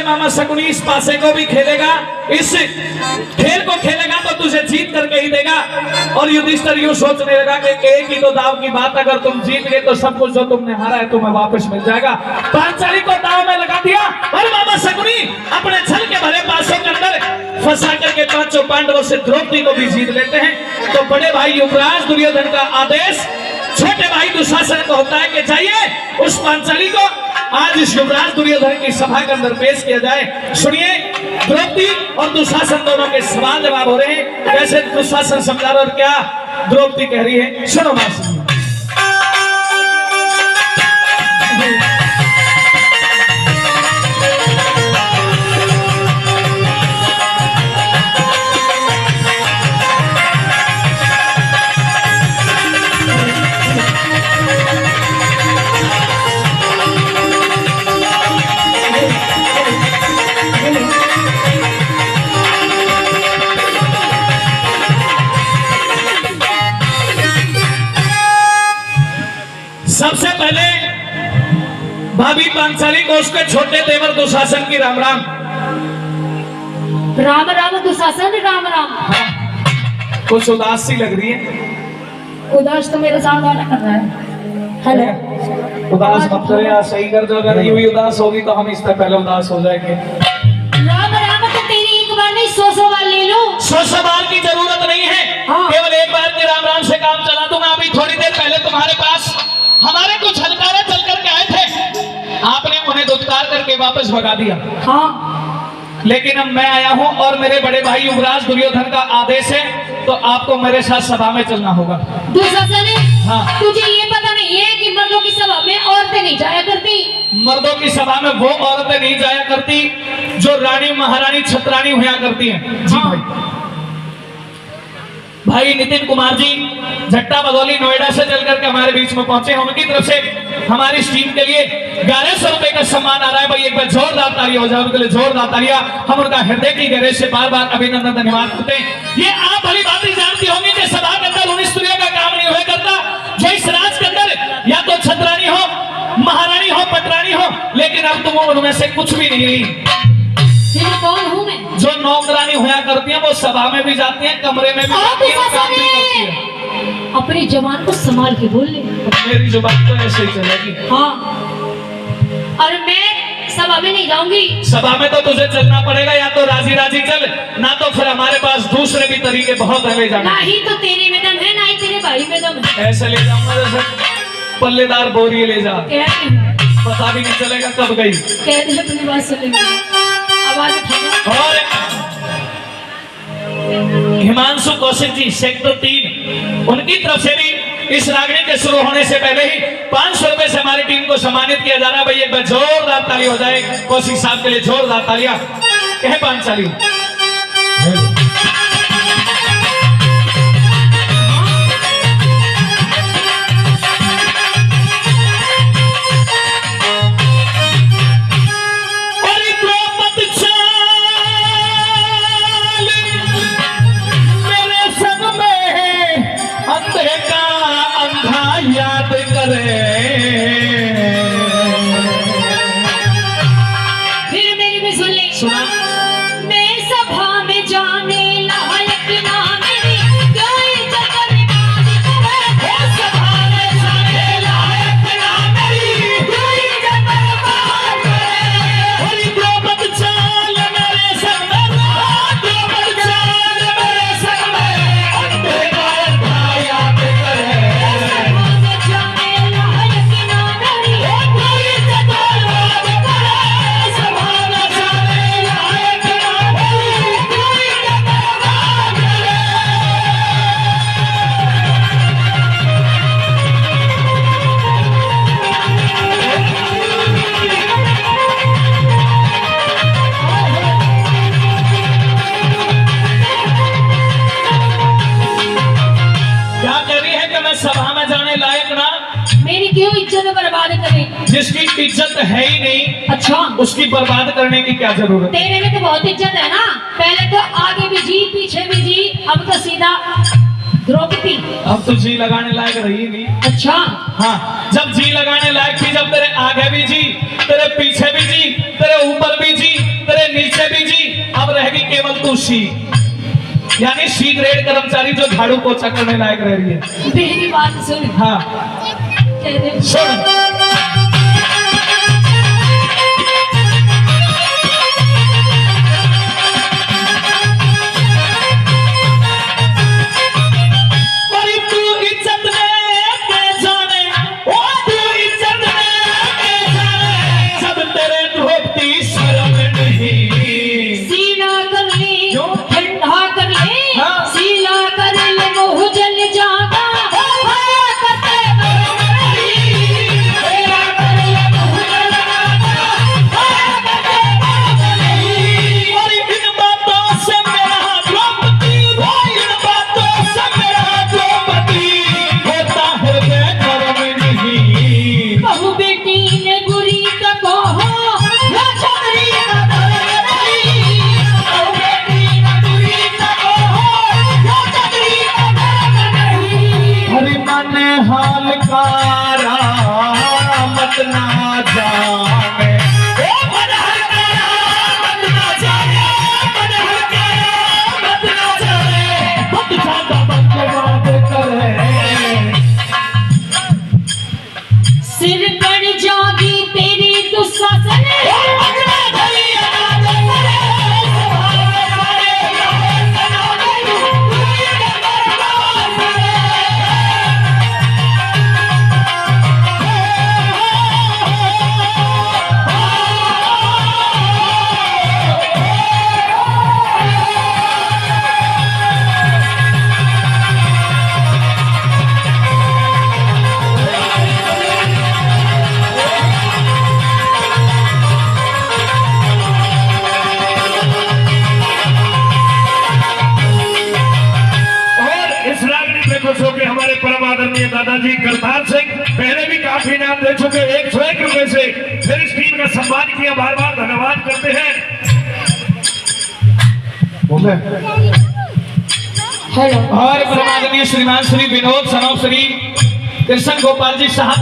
भाई मामा शकुनी इस पासे को भी खेलेगा, इस खेल को खेलेगा तो तुझे जीत करके ही देगा। और युधिष्ठिर यूं सोचने लगा कि एक ही तो दाव की बात, अगर तुम जीत गए तो सब कुछ जो तुमने हारा है तुम्हें वापस मिल जाएगा। पांचाली को दाव में लगा दिया और मामा शकुनी अपने छल के भरे पासों के अंदर फंसा करके पांचों पांडवों से द्रौपदी को भी जीत लेते हैं। तो बड़े भाई युवराज दुर्योधन का आदेश छोटे भाई दुशासन को होता है कि जाइए उस पांचाली को आज इस युवराज दुर्योधन की सभा के अंदर पेश किया जाए। सुनिए, द्रौपदी और दुशासन दोनों के सवाल जवाब हो रहे हैं। कैसे दुशासन समझा रहा और क्या द्रौपदी कह रही है, सुनो बात। सबसे पहले भाभी पांचाली को उसके छोटे देवर दुशासन की राम राम। राम राम दुशासन, राम राम। हाँ, कुछ उदास सी लग रही है। उदास तो मेरे साथ वाला कर रहा है। हेलो, उदास मत करो यार, सही कर दो। अगर यूं ही उदास होगी तो हम इससे पहले उदास हो जाएंगे। राम राम तो तेरी एक बार नहीं 100 बार ले लो। 100 बार की जरूरत नहीं है। हाँ। केवल एक बार के राम राम से काम चला दूंगा। अभी थोड़ी देर पहले तुम्हारे पास हमारे कुछ हलकारे चल करके आए थे, आपने उन्हें दुत्कार करके वापस भगा दिया। हाँ, लेकिन अब मैं आया हूं और मेरे बड़े भाई युवराज दुर्योधन का आदेश है, तो आपको मेरे साथ सभा में चलना होगा। दुशासन, हाँ, तुझे ये पता नहीं है कि मर्दों की सभा में औरतें नहीं जाया करती। मर्दों की सभा में वो औरतें नहीं जाया करती जो रानी महारानी छत्रानी हुआ करती हैं। जी भाई। भाई नितिन कुमार जी झट्टा बगौली नोएडा से चल करके हमारे बीच में पहुंचे हैं। उनकी तरफ से हमारी इस टीम के लिए 1100 रुपए का सम्मान आ रहा है। भाई एक बार जोरदार ताली हो जाए उनके लिए, जोरदार तालियां। हम उनका हृदय की गहराई से बार बार अभिनंदन धन्यवाद करते हैं। ये आप भली बात ही जानती होंगी कि सभा के अंदर उन स्त्रियों का काम नहीं हुआ करता जो इस राज के अंदर या तो छत्रानी हो, महारानी हो, पटरानी हो, लेकिन अब तुम उनमें से कुछ भी नहीं रही। कौन हूँ मैं? जो नौकरानी हुआ करती हैं वो सभा में भी जाती हैं, कमरे में भी जाती हैं, काम भी करती हैं। अपनी जबान को संभाल के बोल ले। मेरी जुबान तो ऐसे ही चलेगी। हाँ, और मैं सभा में नहीं जाऊंगी। सभा में तो तुझे चलना पड़ेगा, या तो राजी राजी चल, ना तो फिर हमारे पास दूसरे भी तरीके बहुत है ले जाने। ना ही तो तेरे में दम है, ना ही तेरे भाई में दम है। ऐसे ले जाऊंगा जैसे पल्लेदार बोरी ले जा, पता भी नहीं चलेगा कब गई। कह दे अपनी बात सुनेगी। आवाज उठाना। और हिमांशु कौशिक जी सेक्टर 3, उनकी तरफ से भी इस रागनी के शुरू होने से पहले ही 500 रुपए से हमारी टीम को सम्मानित किया जा रहा है। भाई एक बार जोरदार ताली हो जाए कौशिक साहब के लिए, जोरदार तालियां। कहे पांचाली याद करे। फिर मेरी भी सुन ले। सुना। मैं सभा में जाने लायक ना मेरी कोई चक्कर बाजी करे। सभा में जाने लायक ना मेरी कोई चक्कर बाजी करे। और द्रौपद चाल मेरे संग में, द्रौपद चाल मेरे संग में, अंधे का याद करे। सभा में जाने लायक ना, मेरी क्यों इज्जत बर्बाद करें? जिसकी इज्जत है ही नहीं, अच्छा, उसकी बर्बाद करने की क्या जरूरत? तेरे में तो बहुत इज्जत है ना। पहले तो आगे भी जी, पीछे भी जी, अब तो सीधा द्रौपदी। अब तो जी लगाने लायक रही नहीं। अच्छा, हाँ, जब जी लगाने लायक थी, जब तेरे आगे भी जी, तेरे पीछे भी जी, तेरे ऊपर भी जी, तू सी, यानी सी ग्रेड कर्मचारी जो झाड़ू पोछा करने लायक रह रही है। मेरी बात सुन। हाँ कह दे। सुन, हाल कारा मत ना जाने, मन हकारा मत ना जाने, मन हकारा मत ना जाने, मत ज्यादा बात करे। सिर पर जागी तेरी दुशासन, हमारे परम आदरणीय दादाजी करतार सिंह पहले भी काफी इनाम दे चुके, 101 रुपए से फिर इस टीम का सम्मान किया, बार बार धन्यवाद करते हैं। और परम आदरणीय श्रीमान श्री विनोद सनोप श्री कृष्ण गोपाल जी साहब